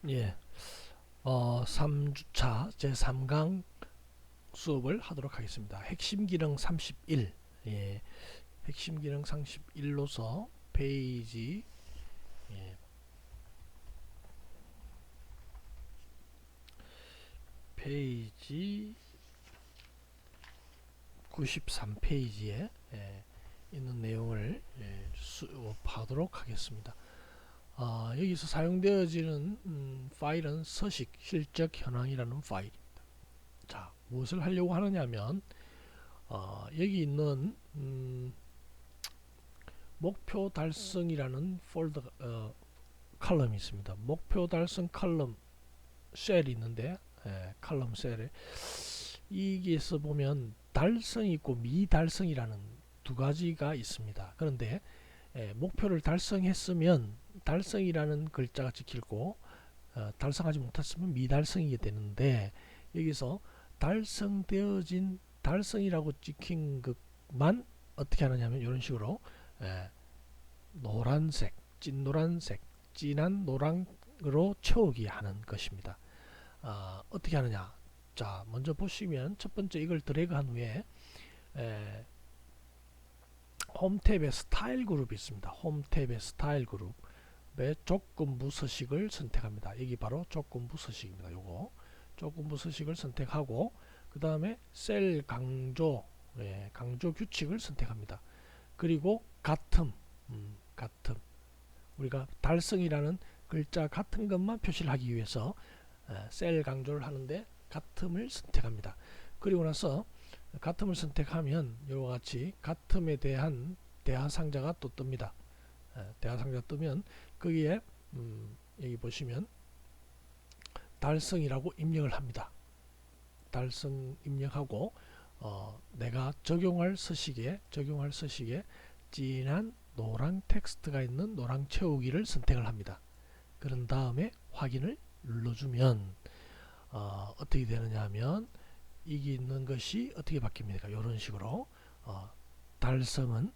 예, 3주차 제3강 수업을 하도록 하겠습니다. 핵심 기능 31. 예, 핵심 기능 31로서 페이지, 예, 페이지 93페이지에 있는 내용을 수업하도록 하겠습니다. 여기서 사용되어지는 파일은 서식 실적 현황이라는 파일입니다. 자, 무엇을 하려고 하느냐면 여기 있는 목표 달성이라는 폴더 칼럼이 있습니다. 목표 달성 칼럼 셀이 있는데 칼럼 셀에 여기에서 보면 달성이 있고 미달성이라는 두 가지가 있습니다. 그런데 목표를 달성했으면 달성이라는 글자가 찍히고 달성하지 못했으면 미달성이게 되는데, 여기서 달성되어진 달성이라고 찍힌 것만 어떻게 하느냐면 이런 식으로 노란색, 찐노란색, 진한 노랑으로 채우기 하는 것입니다. 어떻게 하느냐? 자, 먼저 보시면 첫 번째 이걸 드래그 한 후에 홈 탭에 스타일 그룹이 있습니다. 홈 탭에 스타일 그룹의 조건부 서식을 선택합니다. 여기 바로 조건부 서식입니다. 요거 조건부 서식을 선택하고 그 다음에 셀 강조, 강조 규칙을 선택합니다. 그리고 같음, 같음, 우리가 달성이라는 글자 같은 것만 표시를 하기 위해서 셀 강조를 하는데 같음을 선택합니다. 그리고 나서 같음을 선택하면 이와 같이 같음에 대한 대화 상자가 또 뜹니다. 대화 상자 뜨면 거기에 여기 보시면 달성이라고 입력을 합니다. 달성 입력하고 내가 적용할 서식에 진한 노랑 텍스트가 있는 노랑 채우기를 선택을 합니다. 그런 다음에 확인을 눌러주면 어떻게 되느냐 하면 이게 있는 것이 어떻게 바뀝니까? 이런 식으로 달성은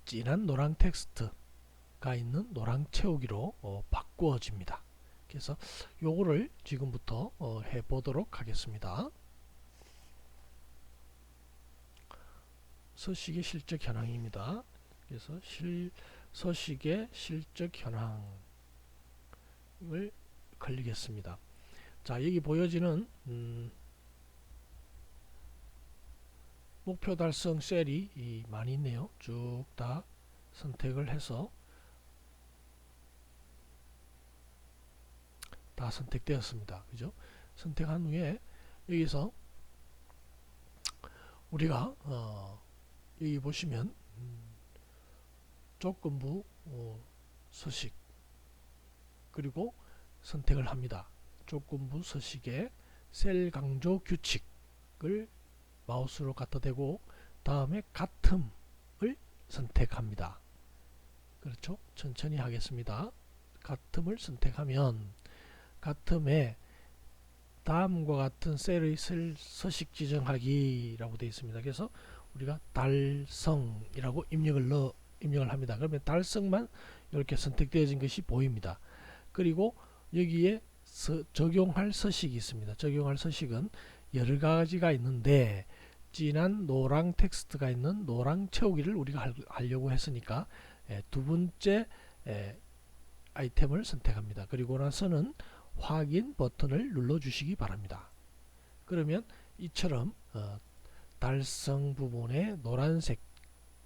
진한 노랑 텍스트가 있는 노랑 채우기로 바꾸어집니다. 그래서 요거를 지금부터 해보도록 하겠습니다. 서식의 실적 현황입니다. 그래서 서식의 실적 현황을 클릭했습니다. 자, 여기 보여지는 목표 달성 셀이 많이 있네요. 쭉 다 선택을 해서 다 선택되었습니다. 그죠? 선택한 후에 여기서 우리가 여기 보시면 조건부 서식 그리고 선택을 합니다. 조건부 서식에 셀 강조 규칙을 마우스로 갖다 대고 다음에 같음을 선택합니다. 그렇죠? 천천히 하겠습니다. 같음을 선택하면 같음에 다음과 같은 셀의 서식 지정하기라고 되어 있습니다. 그래서 우리가 달성이라고 입력을 합니다. 그러면 달성만 이렇게 선택되어진 것이 보입니다. 그리고 여기에 적용할 서식이 있습니다. 적용할 서식은 여러 가지가 있는데 진한 노랑 텍스트가 있는 노랑 채우기를 우리가 하려고 했으니까 두 번째 아이템을 선택합니다. 그리고 나서는 확인 버튼을 눌러 주시기 바랍니다. 그러면 이처럼 달성 부분에 노란색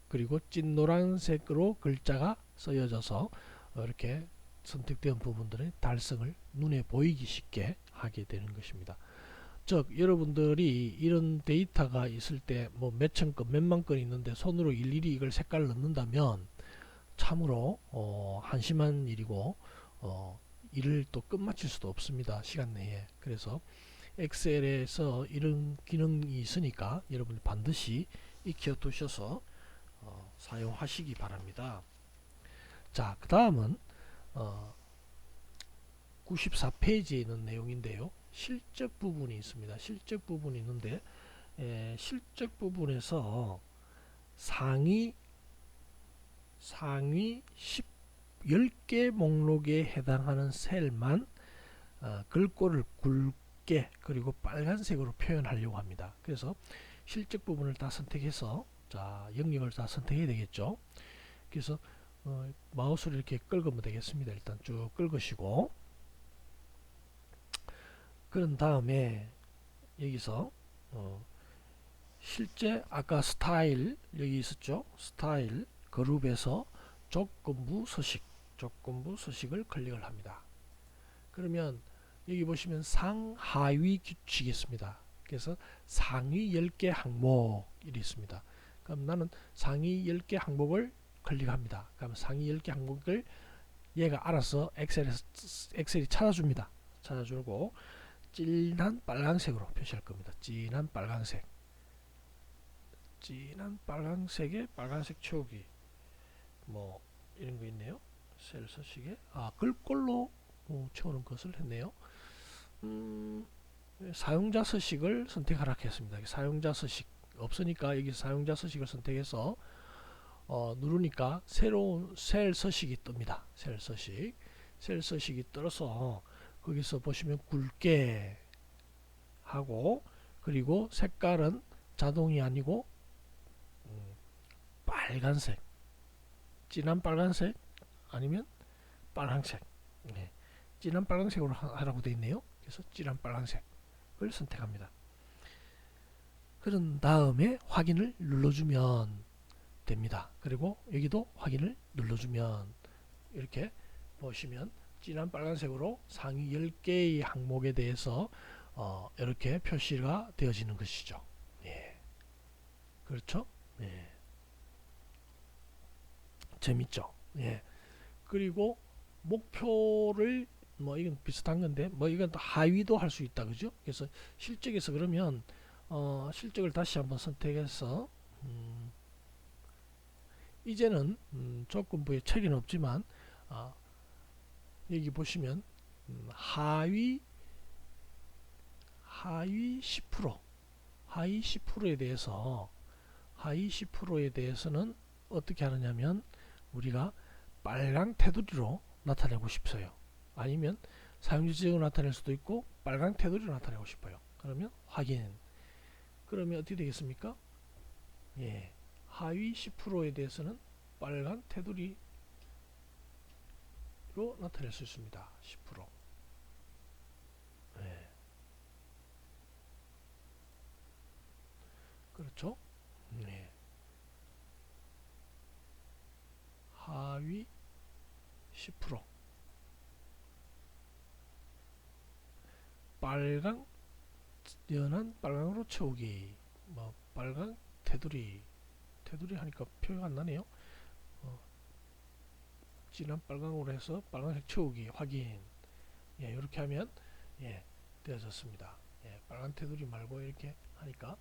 그리고 찐 노란색으로 글자가 쓰여져서 이렇게 선택된 부분들의 달성을 눈에 보이기 쉽게 하게 되는 것입니다. 즉 여러분들이 이런 데이터가 있을 때 뭐 몇천 건 몇만 건 있는데 손으로 일일이 이걸 색깔을 넣는다면 참으로 한심한 일이고 일을 또 끝마칠 수도 없습니다. 시간 내에. 그래서 엑셀에서 이런 기능이 있으니까 여러분이 반드시 익혀 두셔서 사용하시기 바랍니다. 자, 그 다음은 94페이지에 있는 내용인데요. 실적 부분이 있습니다. 실적 부분이 있는데 실적 부분에서 상위 10개 목록에 해당하는 셀만 글꼴을 굵게 그리고 빨간색으로 표현하려고 합니다. 그래서 실적 부분을 다 선택해서 자 영역을 다 선택해야 되겠죠. 그래서 마우스를 이렇게 끌으면 되겠습니다. 일단 쭉 끌으시고 그런 다음에 여기서 실제 아까 스타일 여기 있었죠. 스타일 그룹에서 조건부 서식을 클릭을 합니다. 그러면 여기 보시면 상하위 규칙이 있습니다. 그래서 상위 10개 항목 이 있습니다. 그럼 나는 상위 10개 항목을 클릭합니다. 그럼 상위 10개 항목을 얘가 알아서 엑셀이 찾아줍니다. 찾아주고 진한 빨간색으로 표시할 겁니다. 진한 빨간색에 빨간색 채우기 뭐 이런 거 있네요. 셀 서식에 글꼴로 채우는 것을 했네요. 사용자 서식을 선택하라 했습니다. 사용자 서식 없으니까 여기 사용자 서식을 선택해서 누르니까 새로운 셀 서식이 뜹니다. 셀 서식이 떠서 거기서 보시면 굵게 하고 그리고 색깔은 자동이 아니고 빨간색, 진한 빨간색 아니면 빨간색, 네. 진한 빨간색으로 하라고 되어 있네요. 그래서 진한 빨간색을 선택합니다. 그런 다음에 확인을 눌러주면 됩니다. 그리고 여기도 확인을 눌러주면 이렇게 보시면 진한 빨간색으로 상위 10개의 항목에 대해서 이렇게 표시가 되어지는 것이죠. 예. 그렇죠? 예. 재밌죠? 예. 그리고 목표를 뭐 이건 비슷한 건데 뭐 이건 또 하위도 할 수 있다 그죠? 그래서 실적에서 그러면 실적을 다시 한번 선택해서 이제는 조건부에 체계는 없지만 여기 보시면 하위 10% 하위 10%에 대해서 하위 10%에 대해서는 어떻게 하느냐면 우리가 빨강 테두리로 나타내고 싶어요. 아니면 사용자 지정을 나타낼 수도 있고 빨강 테두리로 나타내고 싶어요. 그러면 확인. 그러면 어떻게 되겠습니까? 예. 하위 10%에 대해서는 빨간 테두리로 나타낼 수 있습니다. 10%. 예. 그렇죠? 예. 하위 10% 빨강 연한 빨강으로 채우기 뭐 빨강 테두리 하니까 표현이 안 나네요. 진한 빨강으로 해서 빨간색 채우기 확인. 예, 이렇게 하면 예, 되어졌습니다. 예, 빨간 테두리 말고 이렇게 하니까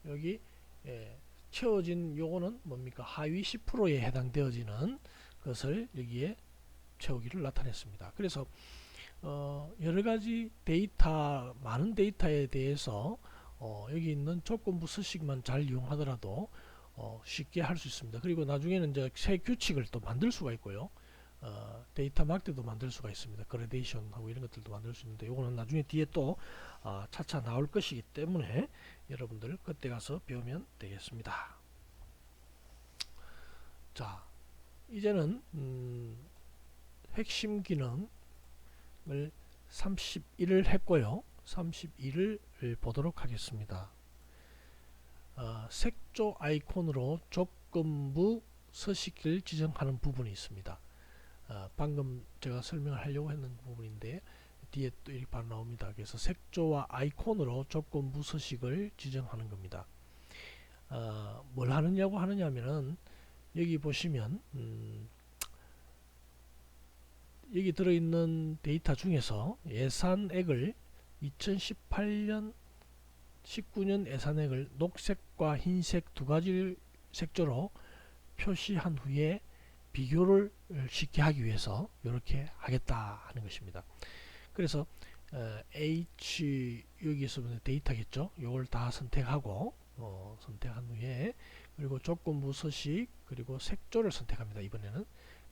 여기 예, 채워진 요거는 뭡니까? 하위 10%에 해당되어지는 것을 여기에 채우기를 나타냈습니다. 그래서 여러가지 데이터 많은 데이터에 대해서 여기 있는 조건부 서식만 잘 이용하더라도 쉽게 할 수 있습니다. 그리고 나중에는 이제 새 규칙을 또 만들 수가 있고요. 데이터 막대도 만들 수가 있습니다. 그레데이션 하고 이런 것들도 만들 수 있는데 요거는 나중에 뒤에 또 차차 나올 것이기 때문에 여러분들 그때 가서 배우면 되겠습니다. 자, 이제는 핵심 기능을 31을 했고요. 32를 보도록 하겠습니다. 색조 아이콘으로 조건부 서식을 지정하는 부분이 있습니다. 방금 제가 설명을 하려고 했는 부분인데 뒤에 또 이렇게 바로 나옵니다. 그래서 색조와 아이콘으로 조건부 서식을 지정하는 겁니다. 뭘 하느냐고 하느냐면은 여기 보시면 여기 들어있는 데이터 중에서 예산액을 2018년 19년 예산액을 녹색과 흰색 두 가지 색조로 표시한 후에 비교를 쉽게 하기 위해서 이렇게 하겠다 하는 것입니다. 그래서 H 여기 있으면 데이터겠죠. 이걸 다 선택하고 선택한 후에 그리고 조건부 서식 그리고 색조를 선택합니다. 이번에는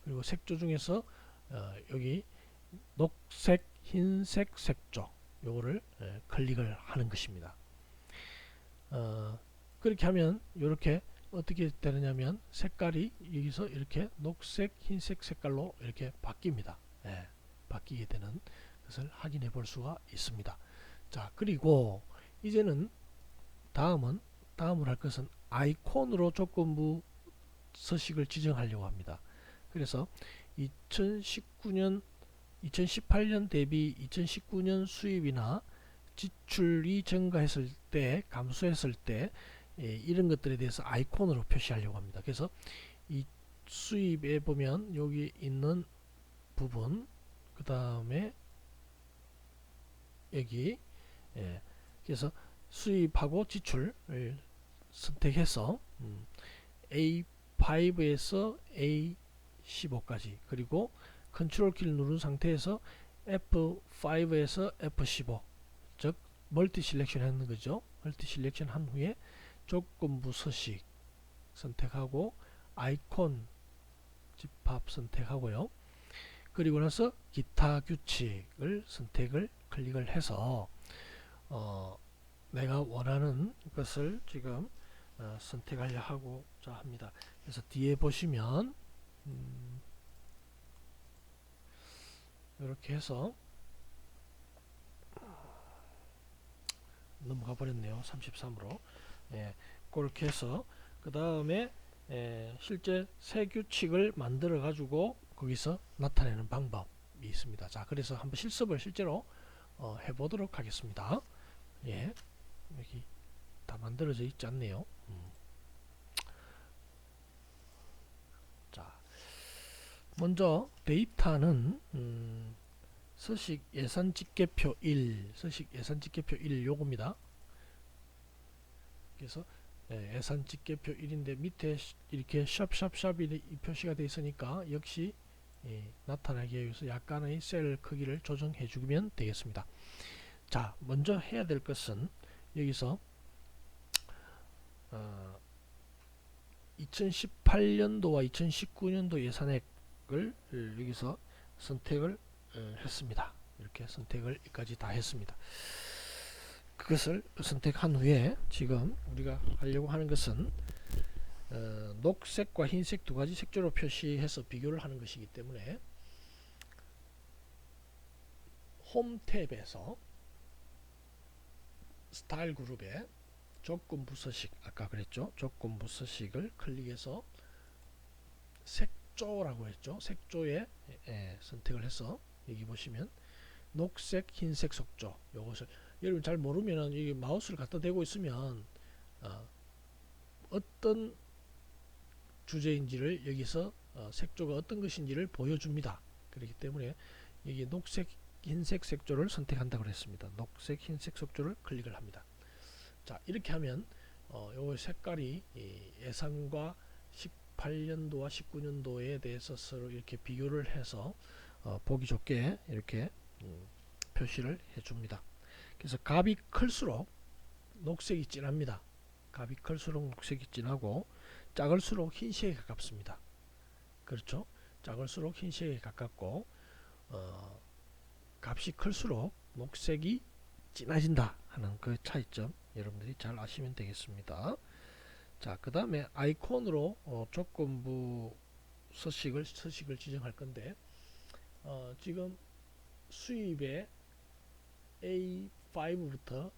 그리고 색조 중에서 여기 녹색, 흰색 색조 요거를 클릭을 하는 것입니다. 그렇게 하면 이렇게 어떻게 되느냐면 색깔이 여기서 이렇게 녹색 흰색 색깔로 이렇게 바뀝니다. 바뀌게 되는 것을 확인해 볼 수가 있습니다. 자, 그리고 이제는 다음으로 할 것은 아이콘으로 조건부 서식을 지정하려고 합니다. 그래서 2018년 대비 2019년 수입이나 지출이 증가했을 때, 감소했을 때 이런 것들에 대해서 아이콘으로 표시하려고 합니다. 그래서 이 수입에 보면 여기 있는 부분, 그 다음에 여기 그래서 수입하고 지출을 선택해서 A5에서 A15까지 그리고 컨트롤 키를 누른 상태에서 F5에서 F15 즉 멀티 실렉션 하는 거죠. 멀티 실렉션 한 후에 조건부 서식 선택하고 아이콘 집합 선택하고요. 그리고 나서 기타 규칙을 클릭을 해서 내가 원하는 것을 지금 선택하려 하고자 합니다. 그래서 뒤에 보시면 이렇게 해서 넘어가 버렸네요. 33으로 그렇게 해서 그 다음에 실제 새 규칙을 만들어 가지고 거기서 나타내는 방법이 있습니다. 자, 그래서 한번 실습을 실제로 해보도록 하겠습니다. 여기 다 만들어져 있지 않네요. 자, 먼저 데이터는 서식 예산 집계표 1, 서식 예산 집계표 1 요겁니다. 그래서 예산 집계표 1인데 밑에 이렇게 샵샵샵이 표시가 되어 있으니까 역시 나타나기 위해서 약간의 셀 크기를 조정해 주면 되겠습니다. 자, 먼저 해야 될 것은 여기서 2018년도와 2019년도 예산액을 여기서 선택을 했습니다. 이렇게 선택을까지 다 했습니다. 그것을 선택한 후에 지금 우리가 하려고 하는 것은 녹색과 흰색 두 가지 색조로 표시해서 비교를 하는 것이기 때문에 홈 탭에서 스타일 그룹에 조건부 서식, 아까 그랬죠? 조건부 서식을 클릭해서 색조라고 했죠? 색조에 선택을 해서 여기 보시면 녹색, 흰색 색조 요것을 여러분 잘 모르면은 이 마우스를 갖다 대고 있으면 어떤 주제인지를 여기서 색조가 어떤 것인지를 보여줍니다. 그렇기 때문에 여기 녹색, 흰색 색조를 선택한다고 했습니다. 녹색, 흰색 색조를 클릭을 합니다. 자, 이렇게 하면 요 색깔이 예산과 18년도와 19년도에 대해서 서로 이렇게 비교를 해서 보기 좋게 이렇게 표시를 해줍니다. 그래서 값이 클수록 녹색이 진합니다. 값이 클수록 녹색이 진하고 작을수록 흰색에 가깝습니다. 그렇죠? 작을수록 흰색에 가깝고 값이 클수록 녹색이 진해진다 하는 그 차이점 여러분들이 잘 아시면 되겠습니다. 자, 그 다음에 아이콘으로 조건부 서식을 지정할 건데 지금 수입의 A5부터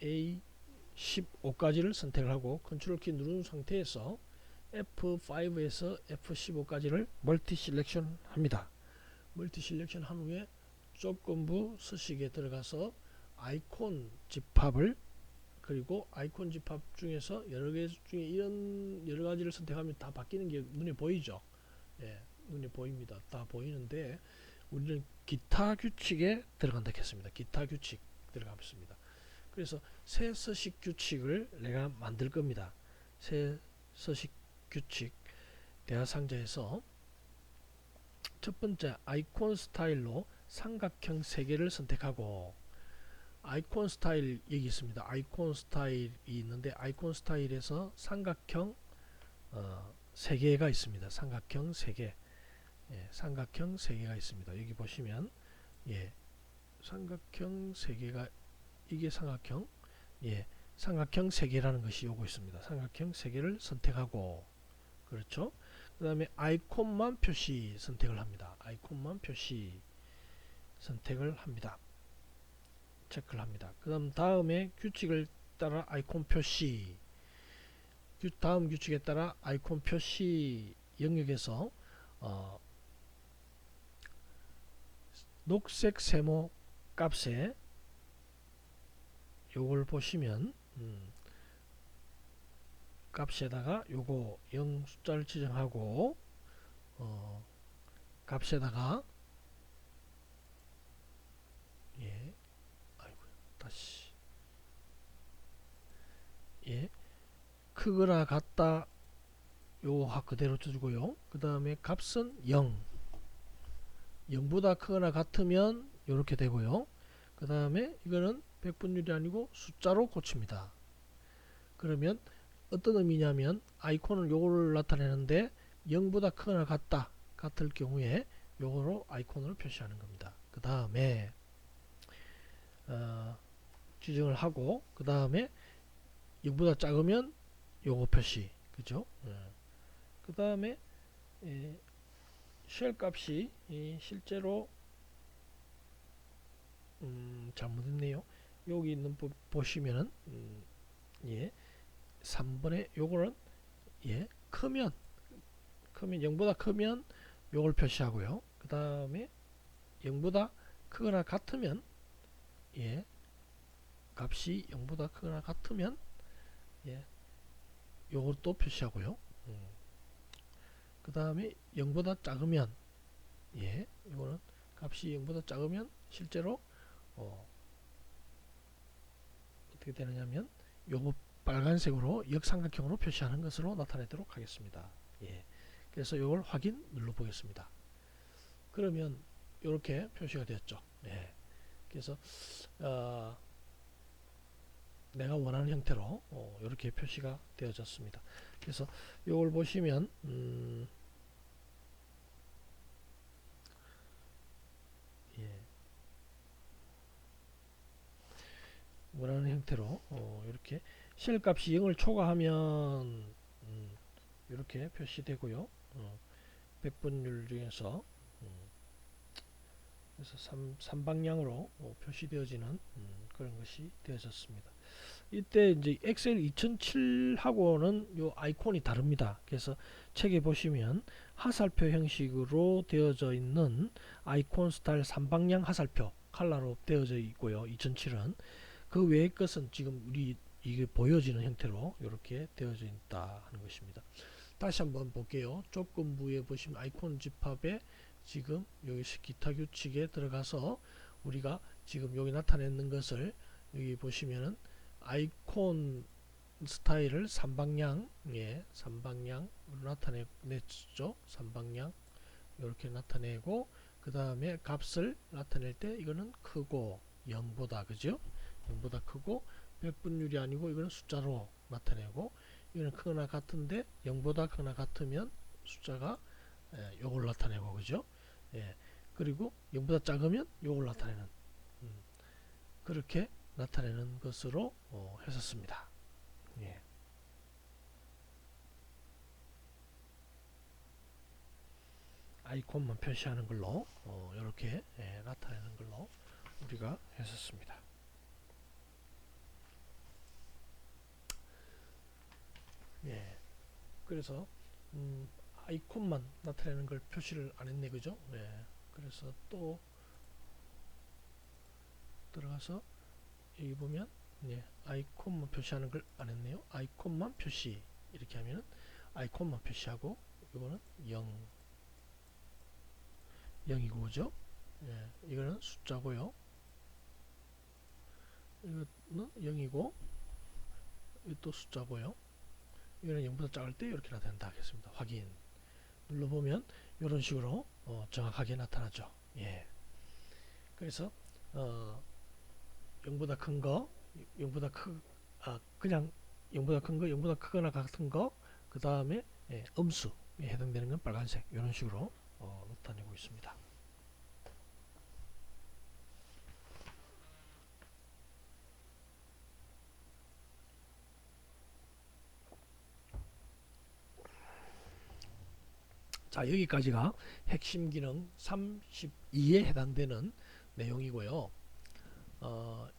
A15까지를 선택을 하고 컨트롤 키 누른 상태에서 F5에서 F15까지를 멀티 실렉션 합니다. 멀티 실렉션 한 후에 조건부 서식에 들어가서 아이콘 집합을 그리고 아이콘 집합 중에서 여러 개 중에 이런 여러 가지를 선택하면 다 바뀌는 게 눈에 보이죠. 눈에 보입니다. 다 보이는데 우리는 기타 규칙에 들어간다 했습니다. 기타 규칙 들어가겠습니다. 그래서 새 서식 규칙을 내가 만들 겁니다. 새 서식 규칙 대화상자에서 첫 번째 아이콘 스타일로 삼각형 3개를 선택하고 아이콘 스타일 여기 있습니다. 아이콘 스타일이 있는데 아이콘 스타일에서 삼각형 3개가 있습니다. 삼각형 3개. 삼각형 3개가 있습니다. 여기 보시면 예, 삼각형 3개가 이게 삼각형, 예, 삼각형 3개라는 것이 오고 있습니다. 삼각형 3개를 선택하고, 그렇죠? 그 다음에 아이콘만 표시 선택을 합니다. 아이콘만 표시 선택을 합니다. 체크를 합니다. 그 다음에 규칙을 따라 아이콘 표시, 다음 규칙에 따라 아이콘 표시 영역에서 녹색 세모 값에 요걸 보시면 값에다가 요거 0 숫자를 지정하고 값에다가 예, 아이고 다시 예, 크거나 같다 요 그대로 주고요. 그 다음에 값은 0, 0보다 크거나 같으면 이렇게 되고요. 그 다음에 이거는 백분율이 아니고 숫자로 고칩니다. 그러면 어떤 의미냐면 아이콘은 요거를 나타내는데 0보다 크거나 같다 같을 경우에 요거로 아이콘을 표시하는 겁니다. 그 다음에 지정을 하고 그 다음에 0보다 작으면 요거 표시, 그죠? 그 다음에 쉘 값이 실제로 잘못했네요. 여기 있는 보시면은 예, 3번에 요거는 예, 크면 0보다 크면 요걸 표시하고요. 그 다음에 0보다 크거나 같으면 예, 값이 0보다 크거나 같으면 예, 요걸 또 표시하고요. 그 다음에 0보다 작으면 예, 이거는 값이 0보다 작으면 실제로 어떻게 되느냐면 요거 빨간색으로 역삼각형으로 표시하는 것으로 나타내도록 하겠습니다. 예, 그래서 이걸 확인 눌러 보겠습니다. 그러면 이렇게 표시가 되었죠. 예, 그래서 내가 원하는 형태로 이렇게 표시가 되어졌습니다. 그래서 이걸 보시면 예, 원하는 형태로 이렇게 쉘 값이 0을 초과하면 이렇게 표시되고요. 백분율 중에서 그래서 3방향으로 표시되어지는 그런 것이 되어졌습니다. 이때 이제 엑셀 2007하고는 요 아이콘이 다릅니다. 그래서 책에 보시면 하살표 형식으로 되어져 있는 아이콘 스타일 3방향 하살표 컬러로 되어져 있고요. 2007은 그 외의 것은 지금 우리 이게 보여지는 형태로 이렇게 되어져 있다 하는 것입니다. 다시 한번 볼게요. 조건부에 보시면 아이콘 집합에 지금 여기 기타 규칙에 들어가서 우리가 지금 여기 나타내는 것을 여기 보시면은 아이콘 스타일을 3방향, 예, 3방향으로 나타냈죠. 3방향 이렇게 나타내고 그 다음에 값을 나타낼 때 이거는 크고 0보다, 그죠? 0보다 크고 백분율이 아니고 이거는 숫자로 나타내고 이거는 크거나 같은데 0보다 크거나 같으면 숫자가 요걸 나타내고, 그죠? 예, 그리고 0보다 작으면 요걸 나타내는 그렇게 나타내는 것으로 했었습니다. 예. 아이콘만 표시하는 걸로 이렇게 나타내는 걸로 우리가 했었습니다. 예. 그래서 아이콘만 나타내는 걸 표시를 안 했네, 그죠? 예. 그래서 또 들어가서 여기 보면 예, 아이콘만 표시하는 걸 안 했네요. 아이콘만 표시 이렇게 하면은 아이콘만 표시하고 이거는 0이고, 그죠? 예, 이거는 숫자고요. 이거는 0이고 이것도 숫자고요. 이거는 0보다 작을 때 이렇게 나타난다 하겠습니다. 확인 눌러보면 이런 식으로 정확하게 나타나죠. 예. 그래서 0보다 큰 거, 0보다 그냥 0보다 큰 거, 0보다 크거나 같은 거, 그 다음에 음수에 해당되는 건 빨간색 이런 식으로 나타내고 있습니다. 자, 여기까지가 핵심 기능 32에 해당되는 내용이고요.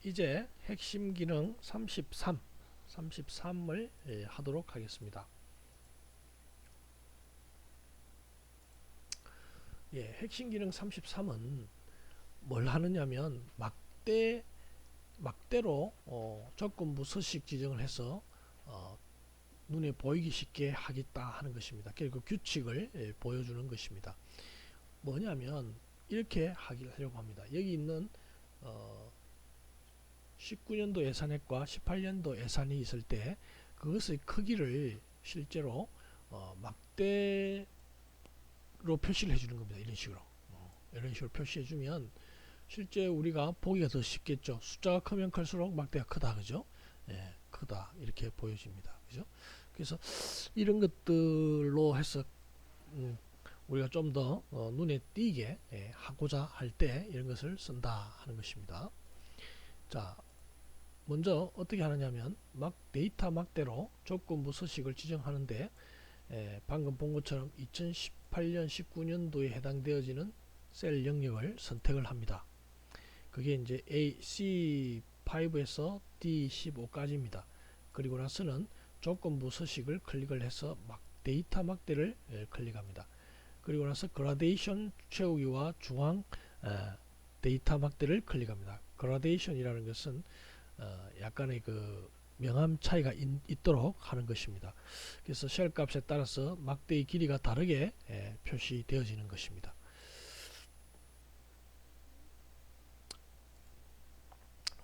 이제 핵심 기능 33을 하도록 하겠습니다. 예, 핵심 기능 33은 뭘 하느냐면 막대로 적군부 서식 지정을 해서 눈에 보이기 쉽게 하겠다 하는 것입니다. 그리고 규칙을 보여주는 것입니다. 뭐냐면 이렇게 하려고 합니다. 여기 있는 19년도 예산액과 18년도 예산이 있을 때 그것의 크기를 실제로 막대로 표시를 해주는 겁니다. 이런 식으로 표시해주면 실제 우리가 보기가 더 쉽겠죠. 숫자가 크면 클수록 막대가 크다, 그죠? 예, 크다 이렇게 보여집니다, 그죠? 그래서 이런 것들로 해서 우리가 좀 더 눈에 띄게 하고자 할 때 이런 것을 쓴다 하는 것입니다. 자, 먼저 어떻게 하느냐면 데이터 막대로 조건부 서식을 지정하는데 방금 본 것처럼 2018년 19년도에 해당되어지는 셀 영역을 선택을 합니다. 그게 이제 C5에서 D15까지입니다. 그리고 나서는 조건부 서식을 클릭을 해서 데이터 막대를 클릭합니다. 그리고 나서 그라데이션 채우기와 중앙 데이터 막대를 클릭합니다. 그라데이션이라는 것은 약간의 그 명암 차이가 있도록 하는 것입니다. 그래서 쉘 값에 따라서 막대의 길이가 다르게 표시되어지는 것입니다.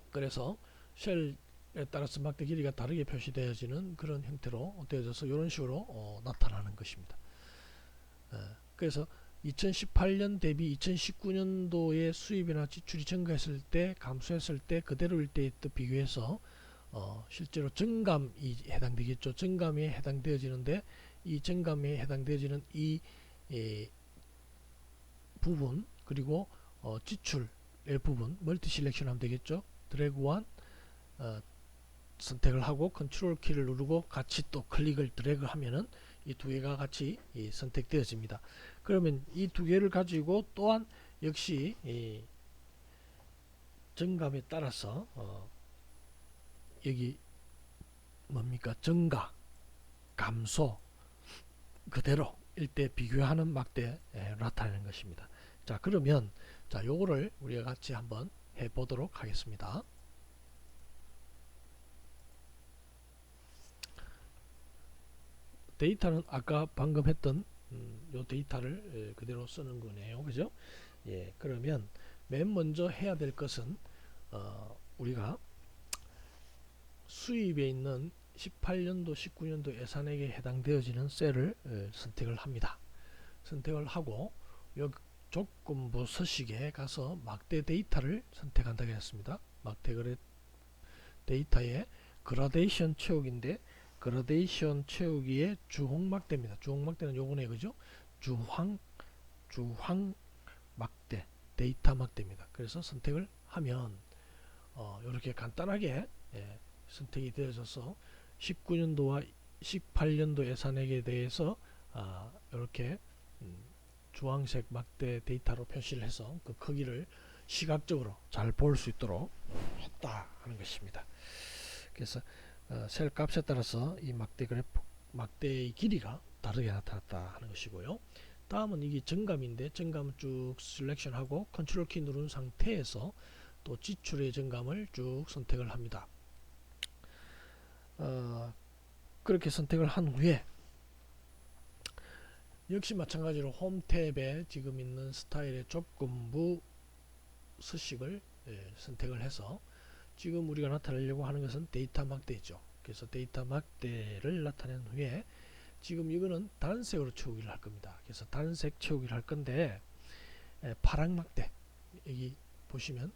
그래서 쉘에 따라서 막대 길이가 다르게 표시되어지는 그런 형태로 되어져서 이런 식으로 나타나는 것입니다. 그래서 2018년 대비 2019년도의 수입이나 지출이 증가했을 때, 감소했을 때, 그대로일 때에 비교해서 실제로 증감이 해당되겠죠. 증감에 해당되어지는데 이 증감에 해당되어지는 이 부분 그리고 지출의 부분 멀티 실렉션 하면 되겠죠. 드래그 원 선택을 하고 컨트롤 키를 누르고 같이 또 클릭을 드래그 하면은 이 두 개가 같이 선택되어집니다. 그러면 이 두 개를 가지고 또한 역시 증감에 따라서 여기 뭡니까? 증가, 감소 그대로 일대 비교하는 막대 나타내는 것입니다. 자, 그러면 자, 요거를 우리가 같이 한번 해 보도록 하겠습니다. 데이터는 아까 방금 했던 요 데이터를 그대로 쓰는 거네요. 그죠? 예, 그러면 맨 먼저 해야 될 것은 우리가 수입에 있는 18년도 19년도 예산액에 해당되어지는 셀을 선택을 합니다. 선택을 하고 요 조건부 서식에 가서 막대 데이터를 선택한다고 했습니다. 막대 데이터의 그라데이션 채우기인데 그라데이션 채우기의 주홍 막대입니다. 주홍 막대는 요거네, 그죠? 주황 막대, 데이터 막대입니다. 그래서 선택을 하면 이렇게 간단하게 선택이 되어져서 19년도와 18년도 예산액에 대해서 이렇게 주황색 막대 데이터로 표시를 해서 그 크기를 시각적으로 잘 볼 수 있도록 했다 하는 것입니다. 그래서 셀 값에 따라서 이 막대의 길이가 다르게 나타났다 하는 것이고요. 다음은 이게 정감인데 정감을 쭉 셀렉션하고 컨트롤 키 누른 상태에서 또 지출의 정감을 쭉 선택을 합니다. 그렇게 선택을 한 후에 역시 마찬가지로 홈 탭에 지금 있는 스타일의 조건부 서식을 선택을 해서 지금 우리가 나타내려고 하는 것은 데이터 막대죠. 그래서 데이터 막대를 나타낸 후에 지금 이거는 단색으로 채우기를 할 겁니다. 그래서 단색 채우기를 할 건데 파랑 막대, 여기 보시면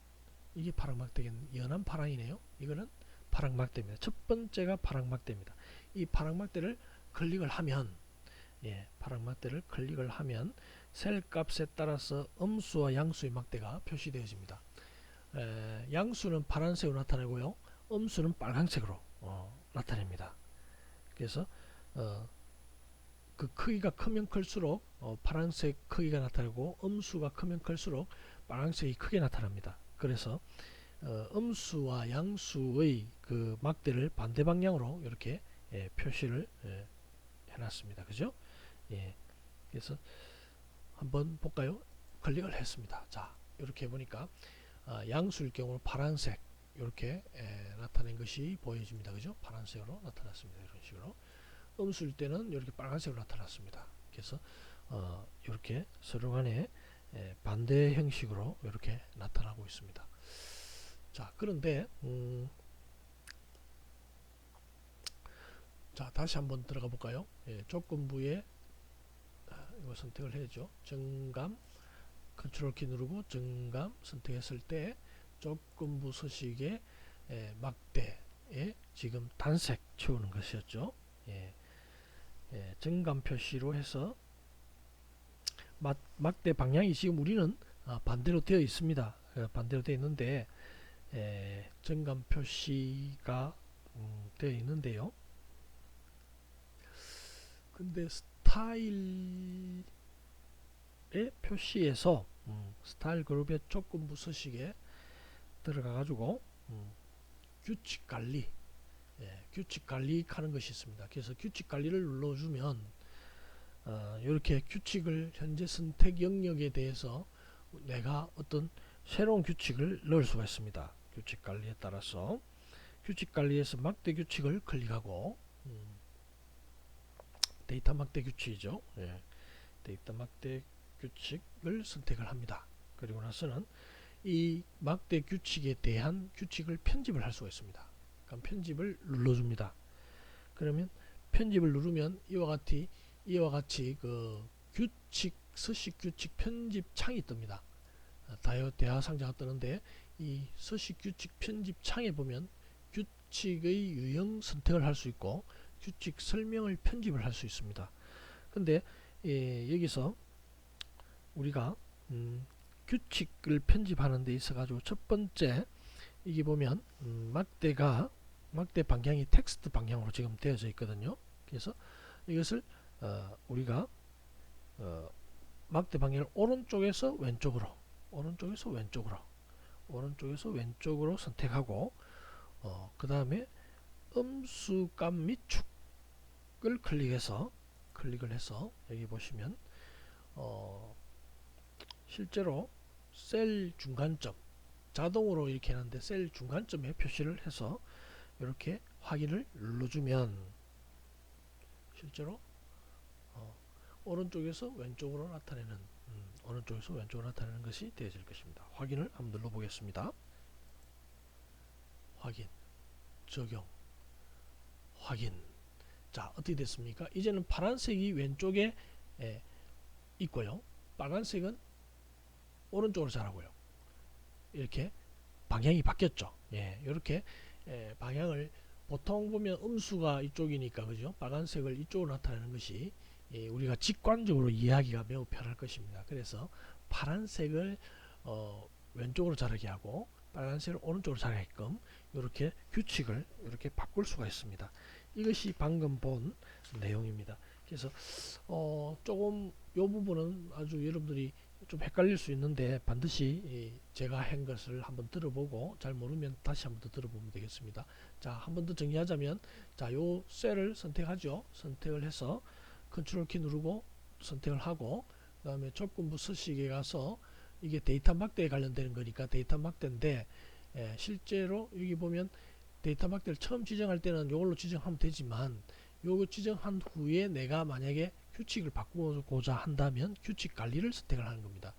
이게 파랑 막대겠네. 연한 파랑이네요. 이거는 파랑 막대입니다. 첫 번째가 파랑 막대입니다. 이 파랑 막대를 클릭을 하면 파랑 막대를 클릭을 하면 셀 값에 따라서 음수와 양수의 막대가 표시되어집니다. 양수는 파란색으로 나타내고요. 음수는 빨간색으로 나타냅니다. 그래서 그 크기가 크면 클수록 파란색 크기가 나타나고 음수가 크면 클수록 빨간색이 크게 나타납니다. 그래서 음수와 양수의 그 막대를 반대 방향으로 이렇게 표시를 해놨습니다. 그죠? 예. 그래서 한번 볼까요? 클릭을 했습니다. 자, 이렇게 보니까 양수일 경우 파란색 이렇게 나타낸 것이 보여집니다. 그죠? 파란색으로 나타났습니다. 이런 식으로. 음수일 때는 이렇게 빨간색으로 나타났습니다. 그래서 이렇게 서로 간에 반대 형식으로 이렇게 나타나고 있습니다. 자, 그런데 자, 다시 한번 들어가 볼까요? 조건부에 이거 선택을 해야죠. 정감 컨트롤 키 누르고 정감 선택했을 때 조건부 서식의 막대에 지금 단색 채우는 것이었죠. 정감 표시로 해서 막대 방향이 지금 우리는 반대로 되어 있습니다. 반대로 되어 있는데 정감 표시가 되어 있는데요. 근데 스타일의 표시에서 스타일 그룹의 조건부 서식에 들어가 가지고 규칙 관리 규칙 관리하는 것이 있습니다. 그래서 규칙 관리를 눌러주면 이렇게 규칙을 현재 선택 영역에 대해서 내가 어떤 새로운 규칙을 넣을 수가 있습니다. 규칙 관리에 따라서 규칙 관리에서 막대 규칙을 클릭하고 데이터 막대 규칙이죠. 데이터 막대 규칙을 선택을 합니다. 그리고 나서는 이 막대 규칙에 대한 규칙을 편집을 할 수가 있습니다. 그럼 편집을 눌러줍니다. 그러면 편집을 누르면 이와 같이 그 규칙 서식 규칙 편집 창이 뜹니다. 대화 상자가 뜨는데 이 서식 규칙 편집 창에 보면 규칙의 유형 선택을 할 수 있고 규칙 설명을 편집을 할 수 있습니다. 근데 여기서 우리가 규칙을 편집하는 데 있어 가지고 첫 번째 이게 보면 막대 방향이 텍스트 방향으로 지금 되어져 있거든요. 그래서 이것을 우리가 막대 방향을 오른쪽에서 왼쪽으로 선택하고 그 다음에 음수값 및 축을 클릭을 해서 여기 보시면 실제로 셀 중간점 자동으로 이렇게 하는데 셀 중간점에 표시를 해서 이렇게 확인을 눌러주면 실제로 오른쪽에서 왼쪽으로 나타내는 것이 되어질 것입니다. 확인을 한번 눌러보겠습니다. 확인, 적용, 확인. 자, 어떻게 됐습니까? 이제는 파란색이 왼쪽에 있고요. 빨간색은 오른쪽으로 자라고요. 이렇게 방향이 바뀌었죠. 이렇게 방향을 보통 보면 음수가 이쪽이니까 그죠? 빨간색을 이쪽으로 나타내는 것이 우리가 직관적으로 이해하기가 매우 편할 것입니다. 그래서 파란색을 왼쪽으로 자라게 하고 빨간색을 오른쪽으로 자라게끔 이렇게 규칙을 이렇게 바꿀 수가 있습니다. 이것이 방금 본 내용입니다. 그래서 조금 이 부분은 아주 여러분들이 좀 헷갈릴 수 있는데 반드시 제가 한 것을 한번 들어보고 잘 모르면 다시 한번 더 들어보면 되겠습니다. 자, 한번 더 정리하자면 자, 요 셀을 선택하죠. 선택을 해서 컨트롤 키 누르고 선택을 하고 그 다음에 조건부 서식에 가서 이게 데이터 막대에 관련되는 거니까 데이터 막대인데 실제로 여기 보면 데이터 막대를 처음 지정할 때는 이걸로 지정하면 되지만 요거 지정한 후에 내가 만약에 규칙을 바꾸고자 한다면 규칙 관리를 선택을 하는 겁니다.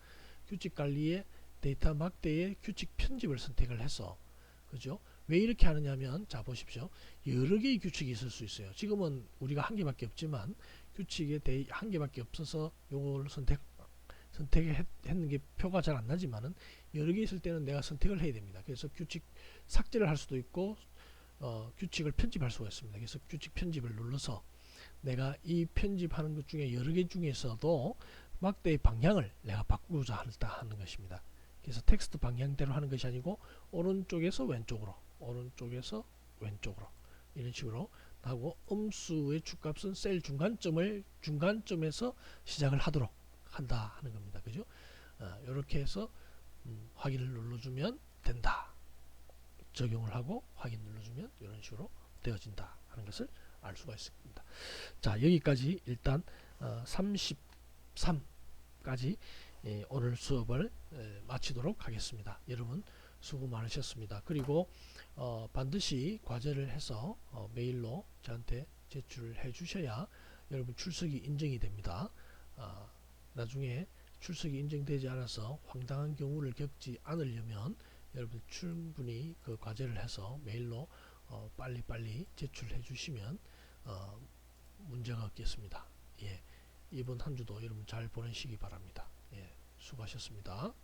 규칙 관리에 데이터 막대의 규칙 편집을 선택을 해서 그죠? 왜 이렇게 하느냐면 자 보십시오. 여러 개의 규칙이 있을 수 있어요. 지금은 우리가 한 개밖에 없지만 규칙에 한 개밖에 없어서 요걸 선택했는 게 표가 잘 안 나지만은 여러 개 있을 때는 내가 선택을 해야 됩니다. 그래서 규칙 삭제를 할 수도 있고 규칙을 편집할 수가 있습니다. 그래서 규칙 편집을 눌러서 내가 이 편집하는 것 중에 여러 개 중에서도 막대의 방향을 내가 바꾸고자 하는 것입니다. 그래서 텍스트 방향대로 하는 것이 아니고 오른쪽에서 왼쪽으로 이런 식으로 하고 음수의 축값은 셀 중간점에서 시작을 하도록 한다 하는 겁니다. 그죠? 이렇게 해서 확인을 눌러주면 된다. 적용을 하고 확인 눌러주면 이런 식으로 되어진다 하는 것을 알 수가 있습니다. 자, 여기까지 일단 33까지 오늘 수업을 마치도록 하겠습니다. 여러분 수고 많으셨습니다. 그리고 반드시 과제를 해서 메일로 저한테 제출을 해 주셔야 여러분 출석이 인정이 됩니다. 나중에 출석이 인정되지 않아서 황당한 경우를 겪지 않으려면 여러분 충분히 그 과제를 해서 메일로 빨리빨리 제출해 주시면 문제가 없겠습니다. 예, 이번 한 주도 여러분 잘 보내시기 바랍니다. 예, 수고하셨습니다.